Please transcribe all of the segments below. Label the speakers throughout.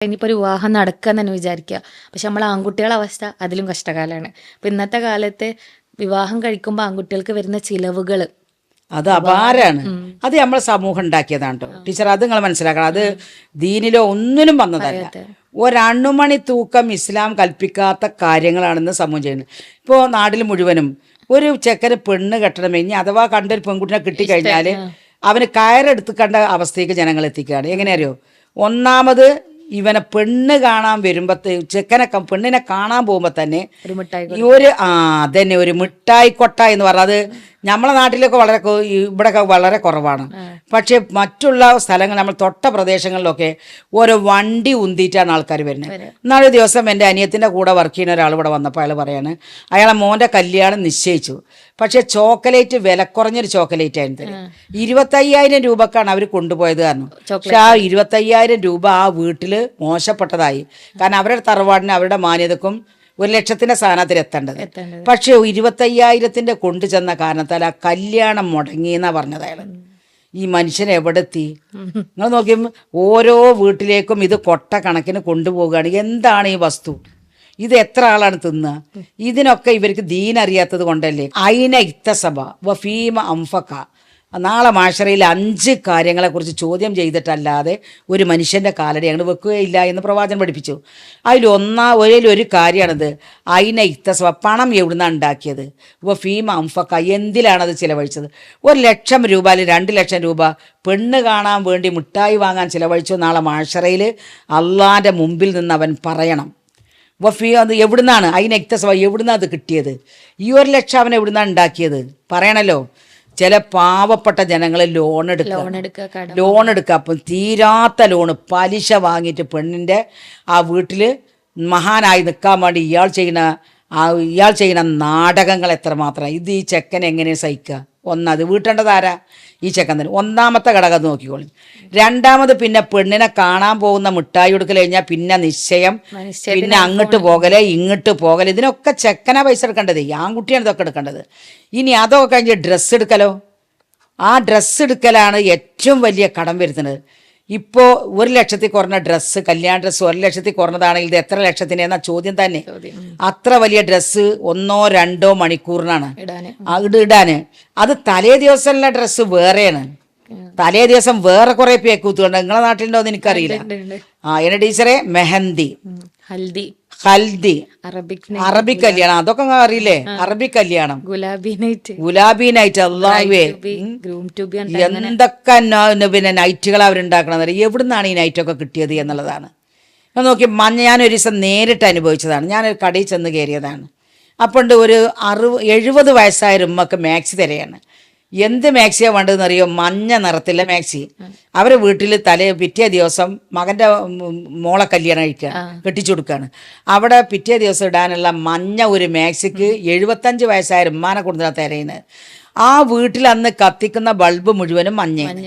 Speaker 1: ഇനിയിപ്പോൾ ഒരു വിവാഹം നടക്കുക എന്ന് തന്നെ വിചാരിക്കുക. പക്ഷെ നമ്മൾ ആൺകുട്ടികളുടെ അവസ്ഥ അതിലും കഷ്ടകാലമാണ്. അപ്പോൾ ഇന്നത്തെ കാലത്ത് വിവാഹം കഴിക്കുമ്പോൾ ആൺകുട്ടികൾക്ക് വരുന്ന ചിലവുകൾ
Speaker 2: അത് അപാരാണ്. അത് നമ്മളെ സമൂഹം ഉണ്ടാക്കിയതാണ് കേട്ടോ ടീച്ചർ. അത് നിങ്ങൾ മനസ്സിലാക്കണം. അത് ദീനിലോ ഒന്നിനും വന്നതല്ല. ഒരണുമണി തൂക്കം ഇസ്ലാം കൽപ്പിക്കാത്ത കാര്യങ്ങളാണെന്ന് സമൂഹം ചെയ്യുന്നത്. ഇപ്പോൾ നാട്ടിൽ മുഴുവനും ഒരു ചെക്കന് പെണ്ണ് കെട്ടണം, ഇനി അഥവാ കണ്ടൊരു പെൺകുട്ടിനെ കിട്ടിക്കഴിഞ്ഞാൽ അവന് കയറെടുത്ത് കണ്ട അവസ്ഥയ്ക്ക് ജനങ്ങൾ എത്തിക്കുകയാണ്. എങ്ങനെ അറിയോ? ഒന്നാമത് ഇവനെ പെണ്ണ് കാണാൻ വരുമ്പത്തെ പെണ്ണിനെ കാണാൻ പോകുമ്പോ തന്നെ അതന്നെ ഒരു മിഠായി കൊട്ട എന്ന് പറഞ്ഞത് നമ്മളെ നാട്ടിലൊക്കെ വളരെ ഇവിടെയൊക്കെ വളരെ കുറവാണ്. പക്ഷെ മറ്റുള്ള സ്ഥലങ്ങൾ നമ്മൾ തൊട്ട പ്രദേശങ്ങളിലൊക്കെ ഓരോ വണ്ടി ഉന്തിയിട്ടാണ് ആൾക്കാർ വരുന്നത്. ഇന്നാളൊരു ദിവസം എൻ്റെ അനിയത്തിൻ്റെ കൂടെ വർക്ക് ചെയ്യുന്ന ഒരാൾ ഇവിടെ വന്നപ്പോൾ അയാൾ പറയാണ് അയാളെ മോൻ്റെ കല്യാണം നിശ്ചയിച്ചു. പക്ഷെ ചോക്ലേറ്റ് വില കുറഞ്ഞൊരു ചോക്ലേറ്റ് ആയിരുന്നു. 25,000 രൂപക്കാണ് അവർ കൊണ്ടുപോയത്. കാരണം പക്ഷെ ആ 25,000 രൂപ ആ വീട്ടിൽ മോശപ്പെട്ടതായി. കാരണം അവരുടെ തറവാടിന് അവരുടെ മാന്യതക്കും 1,00,000 സ്ഥാനത്തിൽ എത്തേണ്ടത്. പക്ഷെ 25,000 കൊണ്ടു ചെന്ന കാരണത്താൽ ആ കല്യാണം മുടങ്ങിയെന്നാ പറഞ്ഞത് അയാൾ. ഈ മനുഷ്യൻ എവിടെ എത്തി? നിങ്ങൾ നോക്കിയപ്പോൾ ഓരോ വീട്ടിലേക്കും ഇത് കൊട്ട കണക്കിന് കൊണ്ടുപോവുകയാണ്. എന്താണ് ഈ വസ്തു? ഇത് എത്ര ആളാണ് തിന്നുക? ഇതിനൊക്കെ ഇവർക്ക് ദീൻ അറിയാത്തത് കൊണ്ടല്ലേ. അയിന ഇത്തസഭ വഫീമ അംഫക്ക. നാളെ മാഷറയിൽ 5 കാര്യങ്ങളെക്കുറിച്ച് ചോദ്യം ചെയ്തിട്ടല്ലാതെ ഒരു മനുഷ്യൻ്റെ കാലടി ഞങ്ങൾ വെക്കുകയില്ല എന്ന് പ്രവാചകൻ പഠിപ്പിച്ചു. അതിലൊരു കാര്യമാണിത്. അയിന ഇത്തസഭ, പണം എവിടുന്നാണ് ഉണ്ടാക്കിയത്? ഫീമ അംഫക്ക, എന്തിലാണത് ചിലവഴിച്ചത്? 1,00,000 രൂപ അല്ലെങ്കിൽ 2,00,000 രൂപ പെണ്ണ് കാണാൻ വേണ്ടി മിഠായി വാങ്ങാൻ ചിലവഴിച്ചു. നാളെ മാഷറയിൽ അള്ളാൻ്റെ മുമ്പിൽ നിന്ന് അവൻ പറയണം അത് എവിടുന്നാണ്? അതിന് എക്തസഭ എവിടുന്നാണ് അത് കിട്ടിയത്? ഈ 1,00,000 അവൻ എവിടുന്നാണ് ഉണ്ടാക്കിയത്? പറയണല്ലോ. ചില പാവപ്പെട്ട ജനങ്ങൾ ലോൺ എടുക്കുക. അപ്പം തീരാത്ത ലോണ് പലിശ വാങ്ങിയിട്ട് പെണ്ണിൻ്റെ ആ വീട്ടിൽ മഹാനായി നിൽക്കാൻ വേണ്ടി ഇയാൾ ചെയ്യുന്ന നാടകങ്ങൾ എത്രമാത്രം. ഇത് ഈ ചെക്കൻ എങ്ങനെ സഹിക്കുക? ഒന്നത് വീട്ടേണ്ടതാരാ? ഈ ചെക്കൻ തന്നെ. ഒന്നാമത്തെ ഘടകം നോക്കിക്കോളി. രണ്ടാമത് പിന്നെ പെണ്ണിനെ കാണാൻ പോകുന്ന മിഠായി കൊടുക്കൽ കഴിഞ്ഞാൽ പിന്നെ നിശ്ചയം, പിന്നെ അങ്ങോട്ട് പോകല് ഇങ്ങോട്ട് പോകല്. ഇതിനൊക്കെ ചെക്കനാ പൈസ എടുക്കേണ്ടത്, ആൺകുട്ടിയാണ് ഇതൊക്കെ എടുക്കേണ്ടത്. ഇനി അതൊക്കെ കഴിഞ്ഞ് ഡ്രസ്സ് എടുക്കലോ. ആ ഡ്രസ്സ് എടുക്കലാണ് ഏറ്റവും വലിയ കടം വരുത്തുന്നത്. ഇപ്പോൾ 1,00,000 കുറഞ്ഞ ഡ്രസ്സ്, കല്യാണ ഡ്രസ്സ് 1,00,000 കുറഞ്ഞതാണെങ്കിൽ ഇത് എത്ര ലക്ഷത്തിന് എന്ന ചോദ്യം തന്നെ. അത്ര വലിയ ഡ്രസ്സ് 1-2 മണിക്കൂറിനാണ് ഇടാന്. അത് തലേ ദിവസമുള്ള ഡ്രസ്സ് വേറെയാണ്. തലേ ദിവസം വേറെ കുറെ പേക്കൂത്തുണ്ട്. നിങ്ങളെ നാട്ടിലുണ്ടോ എന്ന് എനിക്കറിയില്ല. എന്റെ ടീച്ചറെ മെഹന്തി, ഹൽദി, അറബിക് കല്യാണം, അതൊക്കെ അറിയില്ലേ? അറബിക് കല്യാണം, ഗുലാബി നൈറ്റ്, അള്ളാഹുവേ എന്തൊക്കെ പിന്നെ നൈറ്റുകൾ അവരുണ്ടാക്കണത്. എവിടുന്നാണ് ഈ നൈറ്റൊക്കെ കിട്ടിയത് എന്നുള്ളതാണ്. നോക്കി ഞാനൊരു ദിവസം നേരിട്ട് അനുഭവിച്ചതാണ്. ഞാനൊരു കടയിൽ ചെന്ന് കയറിയതാണ്. അപ്പോണ്ട് ഒരു 70 വയസ്സായ ഉമ്മക്ക് മാക്സി തരയാണ്. എന്ത് മാക്സിയാണ് വേണ്ടതെന്ന് അറിയോ? മഞ്ഞ നിറത്തിലെ മാക്സി. അവരെ വീട്ടിൽ പിറ്റേ ദിവസം മകൻ്റെ മോളെ കല്യാണം കെട്ടിച്ചു കൊടുക്കുകയാണ്. അവിടെ പിറ്റേ ദിവസം ഇടാനുള്ള മഞ്ഞ ഒരു മാക്സിക്ക് 75 വയസ്സായ ഉമ്മാനെ കൊടുത്താൽ തിരയുന്നത്. ആ വീട്ടിൽ അന്ന് കത്തിക്കുന്ന ബൾബ് മുഴുവനും മഞ്ഞയാണ്.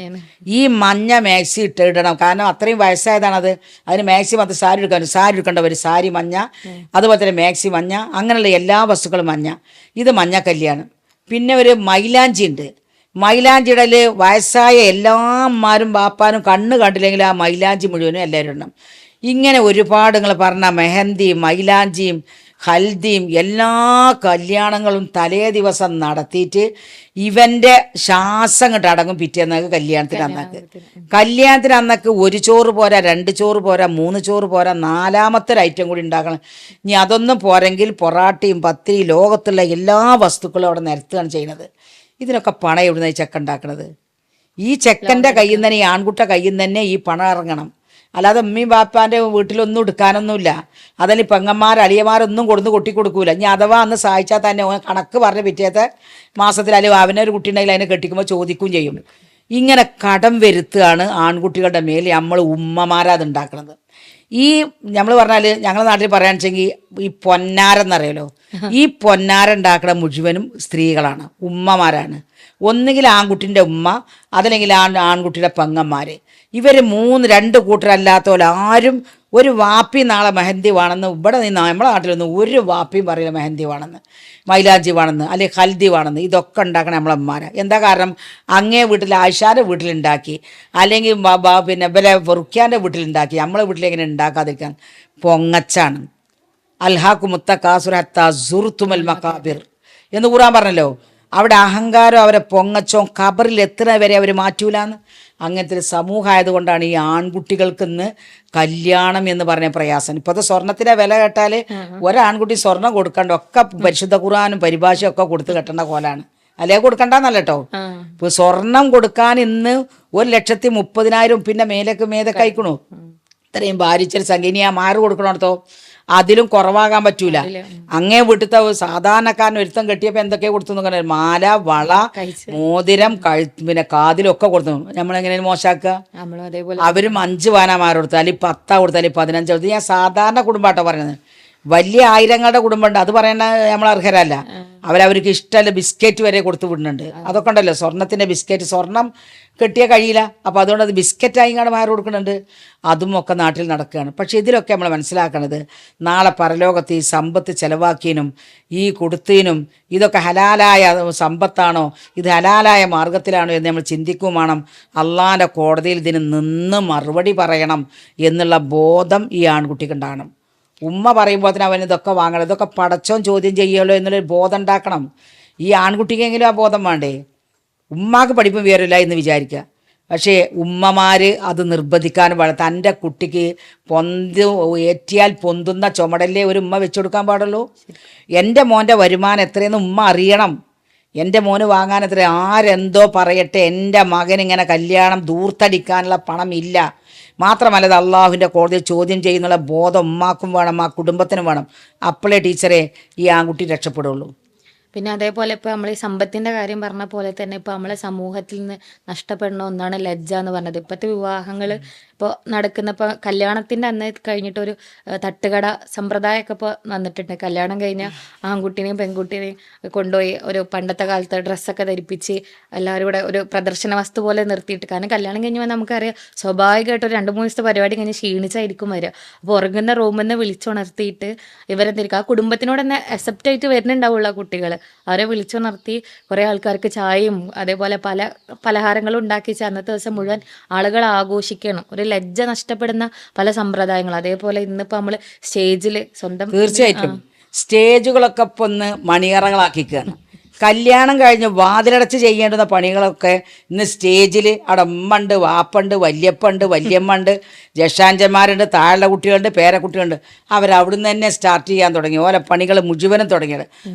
Speaker 2: ഈ മഞ്ഞ മാക്സി ഇടണം. കാരണം അത്രയും വയസ്സായതാണത്. അതിന് മാക്സിമം അത് സാരി എടുക്കേണ്ടവർ സാരി മഞ്ഞ, അതുപോലെ തന്നെ മാക്സി മഞ്ഞ, അങ്ങനെയുള്ള എല്ലാ വസ്തുക്കളും മഞ്ഞ. ഇത് മഞ്ഞ കല്യാണം. പിന്നെ ഒരു മൈലാഞ്ചി ഉണ്ട്. മൈലാഞ്ചിടൽ വയസ്സായ എല്ലാ അമ്മമാരും ബാപ്പാനും കണ്ണ് കണ്ടില്ലെങ്കിൽ ആ മൈലാഞ്ചി മുഴുവനും എല്ലാവരും ഇടണം. ഇങ്ങനെ ഒരുപാട് നിങ്ങൾ പറഞ്ഞ മെഹന്തിയും മൈലാഞ്ചിയും ഹൽദിയും എല്ലാ കല്യാണങ്ങളും തലേ ദിവസം നടത്തിയിട്ട് ഇവൻ്റെ ശ്വാസം കണ്ട് അടങ്ങും പിറ്റേന്നൊക്കെ കല്യാണത്തിന് അന്നൊക്കെ 1 ചോറ് പോരാ, 2 ചോറ് പോരാ, 3 ചോറ് പോരാ, 4ാമത്തെ ഒരു ഐറ്റം കൂടി ഉണ്ടാക്കണം. ഇനി അതൊന്നും പോരെങ്കിൽ പൊറാട്ടയും പത്തിരി ലോകത്തുള്ള എല്ലാ വസ്തുക്കളും അവിടെ നിരത്തുകയാണ് ചെയ്യുന്നത്. ഇതിനൊക്കെ പണം എവിടുന്ന ഈ ചെക്കൻ ഉണ്ടാക്കണത്? ഈ ചെക്കൻ്റെ കയ്യിൽ നിന്ന് തന്നെ, ഈ ആൺകുട്ട കയ്യിൽ നിന്ന് തന്നെ ഈ പണം ഇറങ്ങണം. അല്ലാതെ ഉമ്മയും ബാപ്പാൻ്റെ വീട്ടിലൊന്നും എടുക്കാനൊന്നുമില്ല. അതല്ലെങ്കിൽ പെങ്ങന്മാർ അളിയന്മാരൊന്നും കൊട്ടി കൊടുക്കൂല. ഇനി അഥവാ അന്ന് സഹായിച്ചാൽ തന്നെ കണക്ക് പറഞ്ഞ പിറ്റേത്തെ മാസത്തിൽ അല്ലെങ്കിൽ അവനൊരു കുട്ടി ഉണ്ടെങ്കിൽ അതിനെ കെട്ടിക്കുമ്പോൾ ചോദിക്കുകയും ചെയ്യും. ഇങ്ങനെ കടം വരുത്തുകയാണ് ആൺകുട്ടികളുടെ മേൽ നമ്മൾ ഉമ്മമാരത് ഉണ്ടാക്കുന്നത്. ഈ നമ്മൾ പറഞ്ഞാൽ ഞങ്ങളുടെ നാട്ടിൽ പറയാന്ന് വെച്ചെങ്കിൽ ഈ പൊന്നാരെന്നറിയാലോ, ഈ പൊന്നാര ഉണ്ടാക്കുന്ന മുഴുവനും സ്ത്രീകളാണ്, ഉമ്മമാരാണ്. ഒന്നുകിൽ ആൺകുട്ടിൻ്റെ ഉമ്മ, അതല്ലെങ്കിൽ ആൺകുട്ടിയുടെ പെങ്ങന്മാർ. ഇവർ 2 കൂട്ടരല്ലാത്തപോലെ ആരും ഒരു വാപ്പി നാളെ മെഹന്തി വേണമെന്ന് ഇവിടെ നിന്ന് നമ്മളെ നാട്ടിലൊന്നും ഒരു വാപ്പിയും പറയില്ല മെഹന്തി വേണമെന്ന്. മൈലാഞ്ചി വേണമെന്ന് അല്ലെങ്കിൽ ഹൽദി വേണമെന്ന് ഇതൊക്കെ ഉണ്ടാക്കണം നമ്മളമ്മമാരെ. എന്താ കാരണം, അങ്ങേ വീട്ടിൽ ആയിഷാൻ്റെ വീട്ടിലുണ്ടാക്കി അല്ലെങ്കിൽ പിന്നെ ഇവരെ റുക്യാൻ്റെ വീട്ടിലുണ്ടാക്കി നമ്മളെ വീട്ടിൽ എങ്ങനെ ഉണ്ടാക്കാതിരിക്കാൻ? പൊങ്ങച്ചാണ്. അൽഹാഖു മുത്തക്കാസുർ ഹത്താ സുർതുമൽ മഖാബിർ എന്ന് ഖുർആൻ പറഞ്ഞല്ലോ. അവിടെ അഹങ്കാരം അവരെ പൊങ്ങച്ചോ ഖബറിൽ എത്തുന്ന വരെ അവർ മാറ്റൂലാന്ന്. അങ്ങനത്തെ ഒരു സമൂഹമായതുകൊണ്ടാണ് ഈ ആൺകുട്ടികൾക്ക് ഇന്ന് കല്യാണം എന്ന് പറഞ്ഞ പ്രയാസം. ഇപ്പോഴത്തെ സ്വർണത്തിന്റെ വില കേട്ടാൽ ഒരാൺകുട്ടി സ്വർണം കൊടുക്കണ്ട, ഒക്കെ പരിശുദ്ധ ഖുർആനും പരിഭാഷയും ഒക്കെ കൊടുത്ത് കെട്ടേണ്ട കോലാണ്. അല്ലേ കൊടുക്കണ്ടെന്നല്ല കേട്ടോ. ഇപ്പൊ സ്വർണം കൊടുക്കാൻ ഇന്ന് 1,30,000 പിന്നെ മേലൊക്കെ അയക്കണു. ഇത്രയും ഭാരിച്ചൊരു സംഖ്യ. ഇനി ആ മാറ് കൊടുക്കണോടത്തോ അതിലും കുറവാകാൻ പറ്റൂല. അങ്ങേ വീട്ടിലത്തെ സാധാരണക്കാരൻ ഒരുത്തം കെട്ടിയപ്പോൾ എന്തൊക്കെ കൊടുത്തു നോക്കാൻ, മാല, വള, മോതിരം, പിന്നെ കാതിലൊക്കെ കൊടുത്തു. നമ്മളെങ്ങനെയാണ് മോശാക്കുക? അവരും 5 പാനമാർ കൊടുത്തു, അല്ലെങ്കിൽ 10 കൊടുത്തു, അല്ലെങ്കിൽ 15 കൊടുത്തു. ഞാൻ സാധാരണ കുടുംബമായിട്ടോ പറയുന്നത്. വലിയ ആയിരങ്ങളുടെ കുടുംബമുണ്ട്, അത് പറയണ നമ്മൾ അർഹരല്ല. അവർക്ക് ഇഷ്ടമല്ല ബിസ്ക്കറ്റ് വരെ കൊടുത്തു വിടുന്നുണ്ട്. അതൊക്കെ ഉണ്ടല്ലോ, സ്വർണത്തിന്റെ ബിസ്ക്കറ്റ്. സ്വർണം കെട്ടിയാൽ കഴിയില്ല, അപ്പോൾ അതുകൊണ്ട് അത് ബിസ്ക്കറ്റായി ഇങ്ങോട്ട് മാറി കൊടുക്കുന്നുണ്ട്. അതും ഒക്കെ നാട്ടിൽ നടക്കുകയാണ്. പക്ഷെ ഇതിലൊക്കെ നമ്മൾ മനസ്സിലാക്കണത്, നാളെ പരലോകത്ത് ഈ സമ്പത്ത് ചെലവാക്കിയതിനും ഈ കൊടുത്തതിനും ഇതൊക്കെ ഹലാലായ സമ്പത്താണോ, ഇത് ഹലാലായ മാർഗത്തിലാണോ എന്ന് നമ്മൾ ചിന്തിക്കുകയും വേണം. അള്ളാൻ്റെ കോടതിയിൽ ഇതിന് നിന്ന് മറുപടി പറയണം എന്നുള്ള ബോധം ഈ ആൺകുട്ടിക്ക് ഉണ്ടാകണം. ഉമ്മ പറയുമ്പോൾ തന്നെ അവൻ ഇതൊക്കെ വാങ്ങണം, ഇതൊക്കെ പടച്ചോൻ ചോദ്യം ചെയ്യുമല്ലോ എന്നുള്ളൊരു ബോധം ഉണ്ടാക്കണം. ഈ ആൺകുട്ടിക്കെങ്കിലും ആ ബോധം വേണ്ടേ? ഉമ്മാക്ക് പഠിപ്പും വിവരമില്ല എന്ന് വിചാരിക്കുക. പക്ഷേ ഉമ്മമാർ അത് നിർബന്ധിക്കാനും പാടില്ല. തൻ്റെ കുട്ടിക്ക് ഏറ്റിയാൽ പൊന്തുന്ന ചുമടല്ലേ ഒരു ഉമ്മ വെച്ചു കൊടുക്കാൻ പാടുള്ളൂ. എൻ്റെ മോൻ്റെ വരുമാനം എത്രയെന്ന് ഉമ്മ അറിയണം. എൻ്റെ മോന് വാങ്ങാൻ എത്ര, ആരെന്തോ പറയട്ടെ, എൻ്റെ മകനിങ്ങനെ കല്യാണം ദൂർത്തടിക്കാനുള്ള പണം ഇല്ല. മാത്രമല്ല, അത് അള്ളാഹുവിൻ്റെ കോടതിയിൽ ചോദ്യം ചെയ്യുന്നുള്ള ബോധം ഉമ്മാക്കും വേണം, ആ കുടുംബത്തിനും വേണം. അപ്പോഴേ ടീച്ചറെ ഈ ആൺകുട്ടി രക്ഷപ്പെടുള്ളൂ.
Speaker 1: പിന്നെ അതേപോലെ ഇപ്പോൾ നമ്മൾ ഈ സമ്പത്തിൻ്റെ കാര്യം പറഞ്ഞ പോലെ തന്നെ ഇപ്പോൾ നമ്മളെ സമൂഹത്തിൽ നിന്ന് നഷ്ടപ്പെടുന്ന ഒന്നാണ് ലജ്ജ എന്ന് പറഞ്ഞത്. ഇപ്പോഴത്തെ വിവാഹങ്ങൾ ഇപ്പോൾ നടക്കുന്ന, ഇപ്പോൾ കല്യാണത്തിൻ്റെ അന്ന് കഴിഞ്ഞിട്ടൊരു തട്ടുകട സമ്പ്രദായമൊക്കെ ഇപ്പോൾ വന്നിട്ടുണ്ട്. കല്യാണം കഴിഞ്ഞാൽ ആൺകുട്ടീനെയും പെൺകുട്ടീനെയും കൊണ്ടുപോയി ഒരു പണ്ടത്തെ കാലത്തെ ഡ്രസ്സൊക്കെ ധരിപ്പിച്ച് എല്ലാവരും കൂടെ ഒരു പ്രദർശന വസ്തു പോലെ നിർത്തിയിട്ട്. കാരണം കല്യാണം കഴിഞ്ഞ് വന്നാൽ നമുക്കറിയാം സ്വാഭാവികമായിട്ട് ഒരു 2-3 ദിവസത്തെ പരിപാടി കഴിഞ്ഞ് ക്ഷീണിച്ചായിരിക്കും വരിക. അപ്പോൾ ഉറങ്ങുന്ന റൂമിൽ നിന്ന് വിളിച്ചുണർത്തിയിട്ട് ഇവരെന്തിരിക്കും, ആ കുടുംബത്തിനോട് തന്നെ അക്സെപ്റ്റ് ആയിട്ട് വരുന്നുണ്ടാവുള്ള കുട്ടികൾ. അവരെ വിളിച്ചുണർത്തി കുറേ ആൾക്കാർക്ക് ചായയും അതേപോലെ പല പലഹാരങ്ങളും ഉണ്ടാക്കി അന്നത്തെ ദിവസം മുഴുവൻ ആളുകൾ ആഘോഷിക്കണം. ഒരു ലജ്ജ നഷ്ടപ്പെടുന്ന പല സമ്പ്രദായങ്ങൾ. അതേപോലെ ഇന്നിപ്പോൾ നമ്മൾ സ്റ്റേജിൽ സ്വന്തം,
Speaker 2: തീർച്ചയായിട്ടും സ്റ്റേജുകളൊക്കെ ഇപ്പൊ ഒന്ന് മണിയറകളാക്കിക്കുകയാണ്. കല്യാണം കഴിഞ്ഞ് വാതിലടച്ച് ചെയ്യേണ്ടുന്ന പണികളൊക്കെ ഇന്ന് സ്റ്റേജിൽ അവിടെ ഉമ്മണ്ട്, വാപ്പുണ്ട്, വല്യപ്പുണ്ട്, വല്യമ്മണ്ട്, ജ്യേഷ്ഠാഞ്ചന്മാരുണ്ട്, താഴെ കുട്ടികളുണ്ട്, പേരക്കുട്ടികളുണ്ട്. അവരവിടുന്ന് തന്നെ സ്റ്റാർട്ട് ചെയ്യാൻ തുടങ്ങി. ഓരോ പണികൾ മുഴുവനും തുടങ്ങിയത്.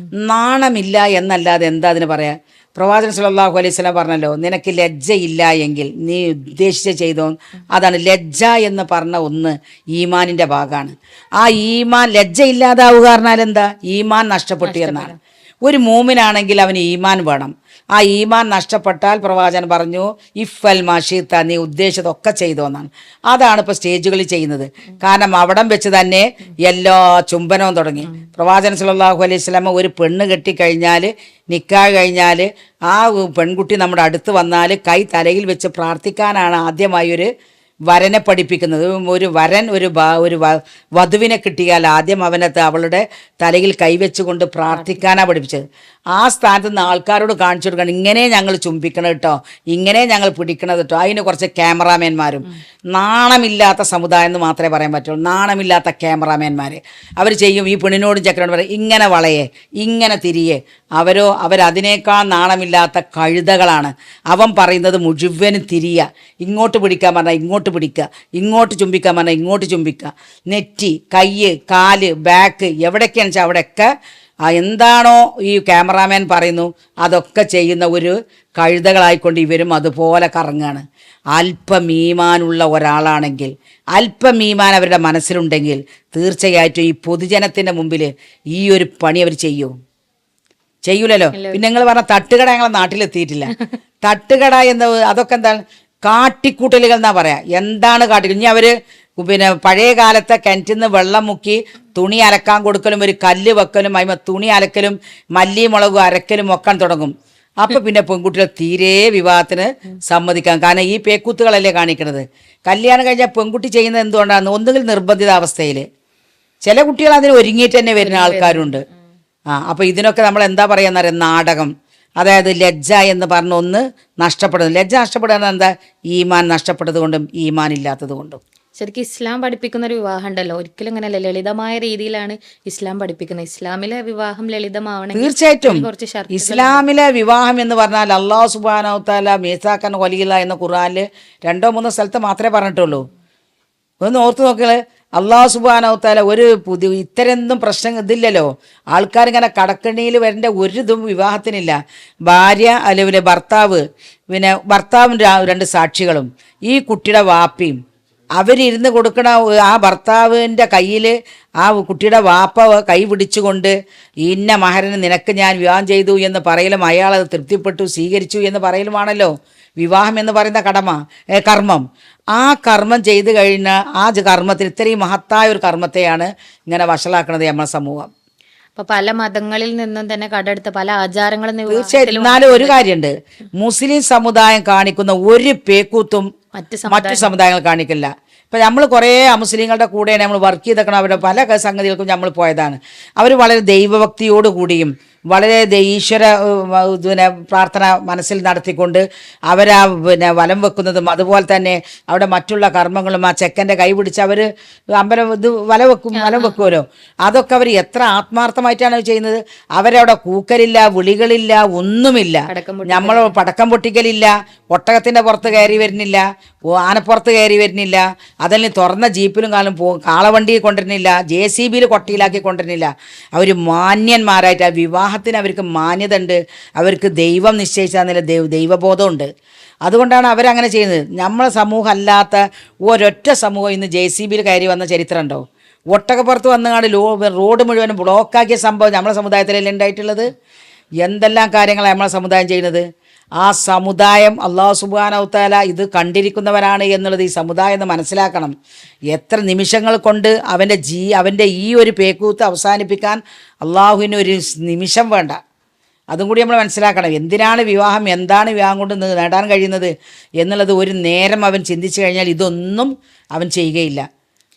Speaker 2: നാണമില്ല എന്നല്ലാതെ എന്താ അതിന് പറയാ? പ്രവാചകൻ സല്ലല്ലാഹു അലൈഹി വസല്ലം പറഞ്ഞല്ലോ, നിനക്ക് ലജ്ജയില്ല എങ്കിൽ നീ ഉദ്ദേശിച്ച ചെയ്തോ. അതാണ് ലജ്ജ എന്ന് പറഞ്ഞ ഒന്ന് ഈമാനിൻ്റെ ഭാഗമാണ്. ആ ഈമാൻ ലജ്ജയില്ലാതാവുക പറഞ്ഞാൽ എന്താ? ഈമാൻ നഷ്ടപ്പെട്ടു എന്നാണ്. ഒരു മൂമിനാണെങ്കിൽ അവന് ഈമാൻ വേണം. ആ ഈമാൻ നഷ്ടപ്പെട്ടാൽ പ്രവാചകൻ പറഞ്ഞു, ഇഫൽ മാഷീത്ത, നീ ഉദ്ദേശിച്ചതൊക്കെ ചെയ്തോന്നാണ്. അതാണ് ഇപ്പോൾ സ്റ്റേജുകളിൽ ചെയ്യുന്നത്. കാരണം അവിടം വെച്ച് തന്നെ എല്ലാ ചുംബനവും തുടങ്ങി. പ്രവാചകൻ സല്ലല്ലാഹു അലൈഹി വസല്ലം ഒരു പെണ്ണ് കെട്ടിക്കഴിഞ്ഞാൽ, നിക്കാഹ് കഴിഞ്ഞാൽ ആ പെൺകുട്ടി നമ്മുടെ അടുത്ത് വന്നാൽ കൈ തലയിൽ വെച്ച് പ്രാർത്ഥിക്കാനാണ് ആദ്യമായി ഒരു വരനെ പഠിപ്പിക്കുന്നത്. ഒരു വരൻ ഒരു വധുവിനെ കിട്ടിയാൽ ആദ്യം അവളുടെ തലയിൽ കൈവച്ചുകൊണ്ട് പ്രാർത്ഥിക്കാനാണ് പഠിപ്പിച്ചത്. ആ സ്ഥാനത്ത് നിന്ന് ആൾക്കാരോട് കാണിച്ചു കൊടുക്കണം, ഇങ്ങനെ ഞങ്ങൾ ചുംബിക്കണം കേട്ടോ, ഇങ്ങനെ ഞങ്ങൾ പിടിക്കണം കേട്ടോ. അതിന് കുറച്ച് ക്യാമറാമാൻമാരും, നാണമില്ലാത്ത സമുദായം എന്ന് മാത്രമേ പറയാൻ പറ്റുള്ളൂ. നാണമില്ലാത്ത ക്യാമറാമാൻമാർ അവർ ചെയ്യും. ഈ പെണ്ണിനോടും ചെക്കനോടും പറയും, ഇങ്ങനെ വളയെ, ഇങ്ങനെ തിരിയെ. അവരതിനേക്കാൾ നാണമില്ലാത്ത കഴുതകളാണ്. അവൻ പറയുന്നത് മുഴുവനും തിരിയ. ഇങ്ങോട്ട് പിടിക്കാൻ പറഞ്ഞാൽ ഇങ്ങോട്ട് പിടിക്കുക, ഇങ്ങോട്ട് ചുംബിക്കാൻ പറഞ്ഞാൽ ഇങ്ങോട്ട് ചുംബിക്കുക. നെറ്റി, കയ്യ്, കാല്, ബാക്ക്, എവിടേക്കാണെന്ന് വെച്ചാൽ അവിടെയൊക്കെ എന്താണോ ഈ ക്യാമറാമാൻ പറയുന്നു അതൊക്കെ ചെയ്യുന്ന ഒരു കഴുതകളായിക്കൊണ്ട് ഇവരും അതുപോലെ കറങ്ങുകയാണ്. അല്പം ഈമാനുള്ള ഒരാളാണെങ്കിൽ, അല്പം ഈമാൻ അവരുടെ മനസ്സിലുണ്ടെങ്കിൽ തീർച്ചയായിട്ടും ഈ പൊതുജനത്തിൻ്റെ മുമ്പിൽ ഈ ഒരു പണി അവർ ചെയ്യൂലല്ലോ. പിന്നെ നിങ്ങൾ പറഞ്ഞ തട്ടുകട ഞങ്ങളെ നാട്ടിലെത്തിയിട്ടില്ല. തട്ടുകട എന്ന് അതൊക്കെ എന്താണ്? കാട്ടിക്കൂട്ടലുകൾ എന്നാ പറയാ. എന്താണ് കാട്ടിക്കൂട്ടൽ? ഇനി അവര് പിന്നെ പഴയ കാലത്തെ കിണറ്റിൽ നിന്ന് വെള്ളം മുക്കി തുണി അലക്കാൻ കൊടുക്കലും ഒരു കല്ല് വെക്കലും അതിമ തുണി അലക്കലും മല്ലി മുളകും അരക്കലും ഒക്കെ തുടങ്ങും. അപ്പൊ പിന്നെ പെൺകുട്ടികൾ തീരെ വിവാഹത്തിന് സമ്മതിക്കാം. കാരണം ഈ പേക്കൂത്തുകളല്ലേ കാണിക്കണത്. കല്യാണം കഴിഞ്ഞാൽ പെൺകുട്ടി ചെയ്യുന്നത് എന്തുകൊണ്ടാണ്? ഒന്നുകിൽ നിർബന്ധിത അവസ്ഥയിൽ, ചില കുട്ടികൾ അതിന് ഒരുങ്ങിയിട്ട് തന്നെ വരുന്ന ആൾക്കാരുണ്ട്. അപ്പോൾ ഇതിനൊക്കെ നമ്മൾ എന്താ പറയാന്നറിയാം, നാടകം. അതായത് ലജ്ജ എന്ന് പറഞ്ഞ ഒന്ന് നഷ്ടപ്പെടുന്നു. ലജ്ജ നഷ്ടപ്പെടുന്നത് എന്താ? ഈമാൻ നഷ്ടപ്പെട്ടത് കൊണ്ടും ഈമാൻ ഇല്ലാത്തത് കൊണ്ടും.
Speaker 1: ശരിക്കും ഇസ്ലാം പഠിപ്പിക്കുന്ന ഒരു വിവാഹം ഉണ്ടല്ലോ, ഒരിക്കലും ഇങ്ങനെയല്ല, ലളിതമായ രീതിയിലാണ് ഇസ്ലാം പഠിപ്പിക്കുന്നത്. ഇസ്ലാമിലെ വിവാഹം ലളിതമാവണമെങ്കിൽ
Speaker 2: തീർച്ചയായിട്ടും
Speaker 1: കുറച്ച് ഷർത്തുകൾ.
Speaker 2: ഇസ്ലാമിലെ വിവാഹം എന്ന് പറഞ്ഞാൽ അല്ലാഹു സുബ്ഹാനഹു തആല മീസാക്കൻ ഖലീല എന്ന ഖുർആനിൽ 2-3 സ്ഥലത്ത് മാത്രമേ പറഞ്ഞിട്ടുള്ളൂ. ഒന്ന് ഓർത്ത് നോക്കുക, അല്ലാഹു സുബ്ഹാനഹു തആല ഒരു ഇത്തരമൊന്നും പ്രശ്നം ഇതില്ലല്ലോ. ആൾക്കാരിങ്ങനെ കടക്കണിയിൽ വരേണ്ട ഒരു ഇതും വിവാഹത്തിനില്ല. ഭാര്യ അല്ലെങ്കിൽ ഭർത്താവ്, പിന്നെ ഭർത്താവിൻ്റെ 2 സാക്ഷികളും ഈ കുട്ടിയുടെ വാപ്പയും അവരിരുന്ന് കൊടുക്കണ ആ ഭർത്താവിൻ്റെ കയ്യിൽ ആ കുട്ടിയുടെ വാപ്പ കൈ പിടിച്ചുകൊണ്ട് ഇന്ന മഹരന് നിനക്ക് ഞാൻ വിവാഹം ചെയ്തു എന്ന് പറയലും അയാളത് തൃപ്തിപ്പെട്ടു സ്വീകരിച്ചു എന്ന് പറയലുമാണല്ലോ വിവാഹം എന്ന് പറയുന്ന കർമ്മം. ആ കർമ്മം ചെയ്തു കഴിഞ്ഞ ആ കർമ്മത്തിൽ ഇത്രയും മഹത്തായ ഒരു കർമ്മത്തെയാണ് ഇങ്ങനെ വഷളാക്കുന്നത് നമ്മുടെ സമൂഹം.
Speaker 1: അപ്പൊ പല മതങ്ങളിൽ നിന്നും തന്നെ കടമെടുത്ത പല ആചാരങ്ങളും
Speaker 2: തീർച്ചയായിട്ടും. എന്നാലും ഒരു കാര്യമുണ്ട്, മുസ്ലിം സമുദായം കാണിക്കുന്ന ഒരു പേക്കൂത്തും മറ്റു സമുദായങ്ങൾ കാണിക്കില്ല. ഇപ്പം നമ്മൾ കുറേ അമുസ്ലിങ്ങളുടെ കൂടെയാണ് നമ്മൾ വർക്ക് ചെയ്തേക്കണം. അവരുടെ പല സംഗതികൾക്കും നമ്മൾ പോയതാണ്. അവർ വളരെ ദൈവഭക്തിയോടുകൂടിയും വളരെ ഈശ്വര പിന്നെ പ്രാർത്ഥന മനസ്സിൽ നടത്തിക്കൊണ്ട് അവരാ പിന്നെ വലം വെക്കുന്നതും അതുപോലെ തന്നെ അവിടെ മറ്റുള്ള കർമ്മങ്ങളും ആ ചെക്കൻ്റെ കൈ പിടിച്ച് അവർ അമ്പലം വലം വെക്കുമല്ലോ, അതൊക്കെ അവർ എത്ര ആത്മാർത്ഥമായിട്ടാണ് ചെയ്യുന്നത്. അവരവിടെ കൂക്കലില്ല, വിളികളില്ല, ഒന്നുമില്ല. നമ്മൾ പടക്കം പൊട്ടിക്കലില്ല, ഒട്ടകത്തിൻ്റെ പുറത്ത് കയറി വരുന്നില്ല, ആനപ്പുറത്ത് കയറി വരുന്നില്ല, അതല്ലെങ്കിൽ തുറന്ന ജീപ്പിലും കാളവണ്ടി കൊണ്ടുവരുന്നില്ല, JCBയിൽ കൊട്ടിയിലാക്കി കൊണ്ടുവരുന്നില്ല. അവർ മാന്യന്മാരായിട്ട് ആ വിവാഹത്തിന് അവർക്ക് മാന്യത ഉണ്ട്, അവർക്ക് ദൈവം നിശ്ചയിച്ചാൽ ദൈവബോധമുണ്ട്. അതുകൊണ്ടാണ് അവരങ്ങനെ ചെയ്യുന്നത്. നമ്മളെ സമൂഹം അല്ലാത്ത ഒരൊറ്റ സമൂഹം ഇന്ന് JCBയിൽ കയറി വന്ന ചരിത്രമുണ്ടോ? ഒട്ടകപ്പുറത്ത് വന്നുകൊണ്ട് റോഡ് മുഴുവനും ബ്ലോക്കാക്കിയ സംഭവം നമ്മളെ സമുദായത്തിലല്ലേ ഉണ്ടായിട്ടുള്ളത്? എന്തെല്ലാം കാര്യങ്ങളാണ് നമ്മളെ സമുദായം ചെയ്യുന്നത്. ആ സമുദായം അല്ലാഹു സുബ്ഹാനഹു തആല ഇത് കണ്ടിരിക്കുന്നവരാണ് എന്നുള്ളത് ഈ സമുദായം എന്ന് മനസ്സിലാക്കണം. എത്ര നിമിഷങ്ങൾ കൊണ്ട് അവൻ്റെ ഈ ഒരു പേക്കൂത്ത് അവസാനിപ്പിക്കാൻ അള്ളാഹുവിന് ഒരു നിമിഷം വേണ്ട. അതും കൂടി നമ്മൾ മനസ്സിലാക്കണം. എന്തിനാണ് വിവാഹം, എന്താണ് വിവാഹം കൊണ്ട് നേടാൻ കഴിയുന്നത് എന്നുള്ളത് ഒരു നേരം അവൻ ചിന്തിച്ചു കഴിഞ്ഞാൽ ഇതൊന്നും അവൻ ചെയ്യുകയില്ല.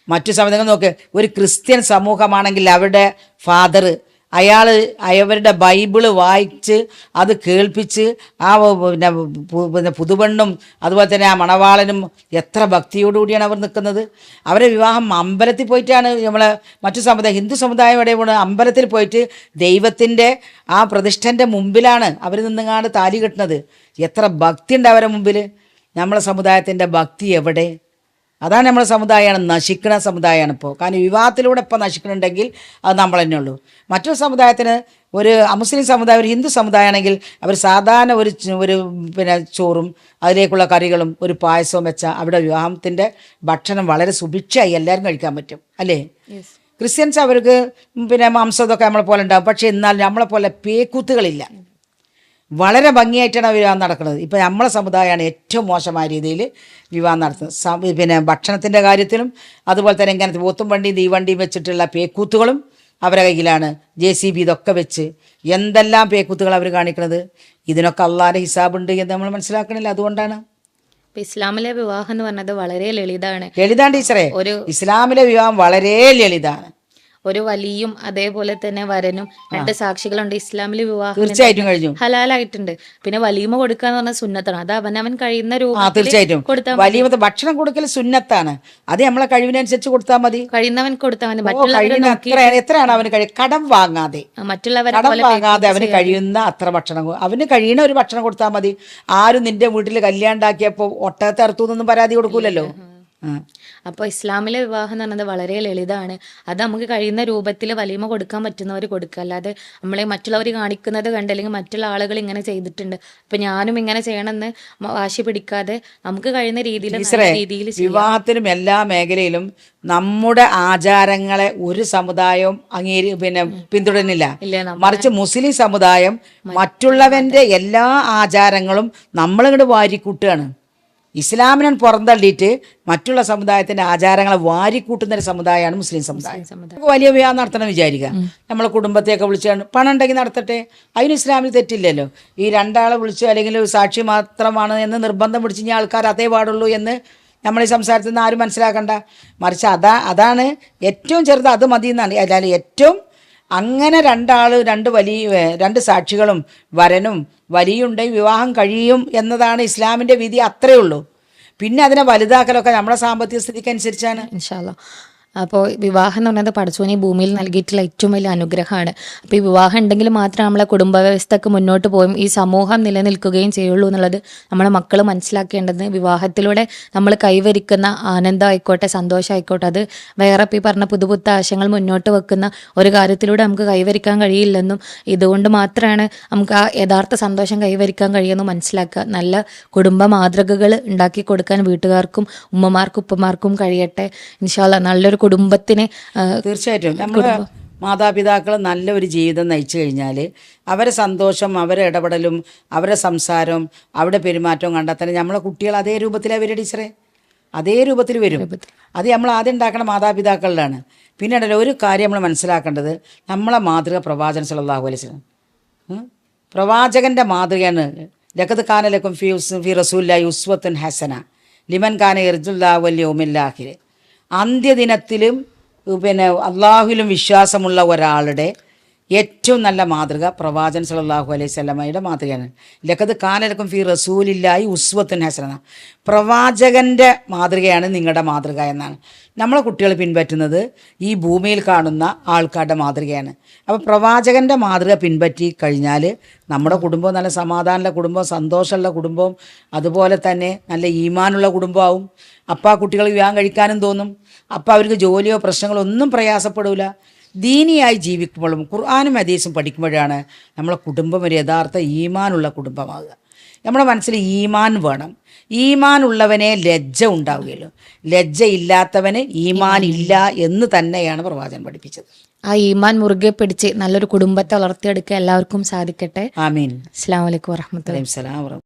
Speaker 2: മറ്റു സമൂഹങ്ങൾ നോക്ക്, ഒരു ക്രിസ്ത്യൻ സമൂഹമാണെങ്കിൽ അവരുടെ ഫാദർ അവരുടെ ബൈബിള് വായിച്ച് അത് കേൾപ്പിച്ച് ആ പിന്നെ പുതുപെണ്ണും അതുപോലെ തന്നെ ആ മണവാളനും എത്ര ഭക്തിയോടുകൂടിയാണ് അവർ നിൽക്കുന്നത്. അവരെ വിവാഹം അമ്പലത്തിൽ പോയിട്ടാണ്. നമ്മളെ മറ്റു സമുദായം, ഹിന്ദു സമുദായം എവിടെ പോകണം, അമ്പലത്തിൽ പോയിട്ട് ദൈവത്തിൻ്റെ ആ പ്രതിഷ്ഠൻ്റെ മുമ്പിലാണ് അവർ നിന്നുങ്ങാണ്ട് താലി കെട്ടുന്നത്. എത്ര ഭക്തി ഉണ്ട് അവരുടെ മുമ്പിൽ. നമ്മളെ സമുദായത്തിൻ്റെ ഭക്തി എവിടെ? അതാണ് നമ്മുടെ സമുദായമാണ് നശിക്കുന്ന സമുദായമാണ് ഇപ്പോൾ. കാരണം വിവാഹത്തിലൂടെ ഇപ്പോൾ നശിക്കുന്നുണ്ടെങ്കിൽ അത് നമ്മൾ തന്നെ ഉള്ളൂ. മറ്റൊരു സമുദായത്തിന്, ഒരു അമുസ്ലിം സമുദായം, ഒരു ഹിന്ദു സമുദായമാണെങ്കിൽ അവർ സാധാരണ ഒരു പിന്നെ ചോറും അതിലേക്കുള്ള കറികളും ഒരു പായസവും വെച്ചാൽ അവിടെ വിവാഹത്തിൻ്റെ ഭക്ഷണം വളരെ സുഭിക്ഷമായി എല്ലാവരും കഴിക്കാൻ പറ്റും, അല്ലേ? ക്രിസ്ത്യൻസ് അവർക്ക് പിന്നെ മാംസമൊക്കെ നമ്മളെ പോലെ ഉണ്ടാകും. പക്ഷേ എന്നാൽ നമ്മളെ പോലെ പേക്കൂത്തുകളില്ല. വളരെ ഭംഗിയായിട്ടാണ് വിവാഹം നടക്കുന്നത്. ഇപ്പം നമ്മളെ സമുദായമാണ് ഏറ്റവും മോശമായ രീതിയിൽ വിവാഹം നടത്തുന്നത്. പിന്നെ ഭക്ഷണത്തിൻ്റെ കാര്യത്തിലും അതുപോലെ തന്നെ ഇങ്ങനത്തെ പോത്തും വണ്ടിയും തീവണ്ടിയും വെച്ചിട്ടുള്ള പേക്കൂത്തുകളും അവരുടെ കയ്യിലാണ്. JCB ഇതൊക്കെ വെച്ച് എന്തെല്ലാം പേക്കൂത്തുകൾ അവർ കാണിക്കുന്നത്. ഇതിനൊക്കെ അള്ളാഹിൻ്റെ ഹിസാബുണ്ട് എന്ന് നമ്മൾ മനസ്സിലാക്കണില്ല. അതുകൊണ്ടാണ്
Speaker 1: ഇസ്ലാമിലെ വിവാഹം എന്ന് പറഞ്ഞത് വളരെ ലളിതമാണ്.
Speaker 2: ടീച്ചറെ, ഇസ്ലാമിലെ വിവാഹം വളരെ ലളിതാണ്.
Speaker 1: ഒരു വലിയും അതേപോലെ തന്നെ വരനും 2 സാക്ഷികളുണ്ട്. ഇസ്ലാമിലെ വിവാഹം
Speaker 2: തീർച്ചയായിട്ടും കഴിഞ്ഞു,
Speaker 1: ഹലാലായിട്ടുണ്ട്. പിന്നെ വലീമ കൊടുക്കാന്ന് പറഞ്ഞ സുന്നത്താണ്. അത് അവനവൻ കഴിയുന്ന രൂപത്തിൽ
Speaker 2: തീർച്ചയായിട്ടും വലിയ ഭക്ഷണം കൊടുക്കൽ സുന്നത്താണ്. അത് നമ്മളെ കഴിവിനനുസരിച്ച് കൊടുത്താൽ മതി.
Speaker 1: കഴിയുന്നവൻ കൊടുത്താൽ മതി.
Speaker 2: എത്രയാണ് അവന് കടം വാങ്ങാതെ അവന് കഴിയുന്ന അത്ര ഭക്ഷണം, അവന് കഴിയുന്ന ഒരു ഭക്ഷണം കൊടുത്താൽ മതി. ആരും നിന്റെ വീട്ടിൽ കല്യാണം ഉണ്ടാക്കിയപ്പോൾ ഒട്ടകത്തെ അറുത്തു എന്നൊന്നും പരാതി കൊടുക്കൂലല്ലോ.
Speaker 1: അപ്പോൾ ഇസ്ലാമിലെ വിവാഹം എന്ന് പറയുന്നത് വളരെ ലളിതമാണ്. അത് നമുക്ക് കഴിയുന്ന രൂപത്തിൽ വലീമ കൊടുക്കാൻ പറ്റുന്നവർ കൊടുക്കുക. അല്ലാതെ നമ്മളെ മറ്റുള്ളവർ കാണിക്കുന്നത് കണ്ട് അല്ലെങ്കിൽ മറ്റുള്ള ആളുകൾ ഇങ്ങനെ ചെയ്തിട്ടുണ്ട് അപ്പം ഞാനും ഇങ്ങനെ ചെയ്യണമെന്ന് വാശി പിടിക്കാതെ നമുക്ക് കഴിയുന്ന രീതിയിൽ
Speaker 2: വിവാഹത്തിനും എല്ലാ മേഖലയിലും നമ്മുടെ ആചാരങ്ങളെ ഒരു സമുദായവും പിന്തുടരുന്നില്ല. മറിച്ച് മുസ്ലിം സമുദായം മറ്റുള്ളവന്റെ എല്ലാ ആചാരങ്ങളും നമ്മളിങ്ങോട്ട് വാരിക്കൂട്ടുകയാണ്. ഇസ്ലാമിനെ പുറന്തള്ളിയിട്ട് മറ്റുള്ള സമുദായത്തിന്റെ ആചാരങ്ങളെ വാരിക്കൂട്ടുന്ന ഒരു സമുദായമാണ് മുസ്ലിം സമുദായം. വലിയ വിവാഹം നടത്തണം വിചാരിക്കുക, നമ്മളെ കുടുംബത്തെയൊക്കെ വിളിച്ചാണ്, പണം ഉണ്ടെങ്കിൽ നടത്തട്ടെ, അതിന് ഇസ്ലാമിൽ തെറ്റില്ലല്ലോ. ഈ 2 ആളെ വിളിച്ചു അല്ലെങ്കിൽ സാക്ഷി മാത്രമാണ് എന്ന് നിർബന്ധം പിടിച്ച് ഇനി ആൾക്കാർ അതേ പാടുള്ളൂ എന്ന് നമ്മൾ ഈ സംസാരത്തിൽ നിന്ന് ആരും മനസ്സിലാക്കണ്ട. മറിച്ച് അതാണ് ഏറ്റവും ചെറുത്, അത് മതി എന്നാണ്. അതായത് ഏറ്റവും അങ്ങനെ രണ്ട് സാക്ഷികളും വരനും വലിയുണ്ടെങ്കിൽ വിവാഹം കഴിയും എന്നതാണ് ഇസ്ലാമിൻ്റെ വിധി. അത്രയേ ഉള്ളൂ. പിന്നെ അതിനെ വലുതാക്കലൊക്കെ നമ്മുടെ സാമ്പത്തിക സ്ഥിതിക്ക് അനുസരിച്ചാണ്.
Speaker 1: ഇൻഷാ അല്ലാ. അപ്പോൾ വിവാഹം എന്ന് പറയുന്നത് പടച്ചോനെ ഈ ഭൂമിയിൽ നൽകിയിട്ടുള്ള ഏറ്റവും വലിയ അനുഗ്രഹമാണ്. അപ്പോൾ ഈ വിവാഹം ഉണ്ടെങ്കിൽ മാത്രമേ നമ്മളെ കുടുംബ വ്യവസ്ഥക്ക് മുന്നോട്ട് പോയും ഈ സമൂഹം നിലനിൽക്കുകയും ചെയ്യുള്ളൂ എന്നുള്ളത് നമ്മളെ മക്കൾ മനസ്സിലാക്കേണ്ടത്. വിവാഹത്തിലൂടെ നമ്മൾ കൈവരിക്കുന്ന ആനന്ദം ആയിക്കോട്ടെ, സന്തോഷമായിക്കോട്ടെ, അത് വേറെ ഈ പറഞ്ഞ പുതുപുത്ത ആശയങ്ങൾ മുന്നോട്ട് വെക്കുന്ന ഒരു കാര്യത്തിലൂടെ നമുക്ക് കൈവരിക്കാൻ കഴിയില്ലെന്നും ഇതുകൊണ്ട് മാത്രമാണ് നമുക്ക് ആ യഥാർത്ഥ സന്തോഷം കൈവരിക്കാൻ കഴിയുമെന്ന് മനസ്സിലാക്കുക. നല്ല കുടുംബ മാതൃകകൾ ഉണ്ടാക്കി കൊടുക്കാൻ വീട്ടുകാർക്കും ഉമ്മമാർക്കും ഉപ്പമാർക്കും കഴിയട്ടെ. ഇൻഷാ അല്ലാ നല്ലൊരു കുടുംബത്തിന്
Speaker 2: തീർച്ചയായിട്ടും നമ്മുടെ മാതാപിതാക്കൾ നല്ലൊരു ജീവിതം നയിച്ചു കഴിഞ്ഞാൽ അവരെ സന്തോഷം, അവരെ ഇടപെടലും, അവരുടെ സംസാരവും, അവരുടെ പെരുമാറ്റവും കണ്ടാൽ തന്നെ നമ്മളെ കുട്ടികൾ അതേ രൂപത്തിലാണ് വരിക ടീച്ചറെ, അതേ രൂപത്തിൽ വരും. അത് നമ്മൾ ആദ്യം ഉണ്ടാക്കുന്ന മാതാപിതാക്കളിലാണ്. പിന്നെ ഉണ്ടല്ലോ ഒരു കാര്യം നമ്മൾ മനസ്സിലാക്കേണ്ടത്, നമ്മളെ മാതൃക പ്രവാചകൻ സല്ലല്ലാഹു അലൈഹി വസല്ലം പ്രവാചകൻ്റെ മാതൃകയാണ്. ലഖദ് കാന ലക്കും ഫീ റസൂലില്ലാഹി ഉസ്വത്തുൻ ഹസന ലിമൻ കാന യർജുല്ലാഹ വൽ യൗമിൽ ആഖിർ. അന്ത്യദിനത്തിലും പിന്നെ അള്ളാഹുവിലും വിശ്വാസമുള്ള ഒരാളുടെ ഏറ്റവും നല്ല മാതൃക പ്രവാചകൻ സല്ലല്ലാഹു അലൈഹി വസല്ലമയുടെ മാതൃകയാണ്. ലഖദ് കാന ലക്കും ഫീ റസൂലില്ലാഹി ഉസ്വത്തുൻ ഹസന. പ്രവാചകൻ്റെ മാതൃകയാണ് നിങ്ങളുടെ മാതൃക എന്നാണ്. നമ്മളെ കുട്ടികൾ പിൻപറ്റുന്നത് ഈ ഭൂമിയിൽ കാണുന്ന ആൾക്കാരുടെ മാതൃകയാണ്. അപ്പോൾ പ്രവാചകൻ്റെ മാതൃക പിൻപറ്റി കഴിഞ്ഞാൽ നമ്മുടെ കുടുംബം നല്ല സമാധാനമുള്ള കുടുംബം, സന്തോഷമുള്ള കുടുംബം, അതുപോലെ തന്നെ നല്ല ഈമാനുള്ള കുടുംബമാവും. അപ്പോൾ ആ കുട്ടികൾ വിവാഹം കഴിക്കാനും തോന്നും. അപ്പോൾ അവർക്ക് ജോലിയോ പ്രശ്നങ്ങളോ ഒന്നും പ്രയാസപ്പെടില്ല. ദീനിയായി ജീവിക്കുമ്പോഴും ഖുർആനും ഹദീസും പഠിക്കുമ്പോഴാണ് നമ്മളെ കുടുംബം ഒരു യഥാർത്ഥ ഈമാനുള്ള കുടുംബമാകുക. നമ്മുടെ മനസ്സിൽ ഈമാൻ വേണം. ഈമാൻ ഉള്ളവനെ ലജ്ജ ഉണ്ടാവുകയുള്ളൂ. ലജ്ജ ഇല്ലാത്തവന് ഈമാൻ ഇല്ല എന്ന് തന്നെയാണ് പ്രവാചകൻ പഠിപ്പിച്ചത്.
Speaker 1: ആ ഈമാൻ മുറുകെ പിടിച്ച് നല്ലൊരു കുടുംബത്തെ വളർത്തിയെടുക്കാൻ എല്ലാവർക്കും സാധിക്കട്ടെ.
Speaker 2: ആമീൻ.
Speaker 1: അസ്സലാമു അലൈക്കും വറഹ്മത്തുള്ളാഹി.
Speaker 2: വലൈക്കും സലാം.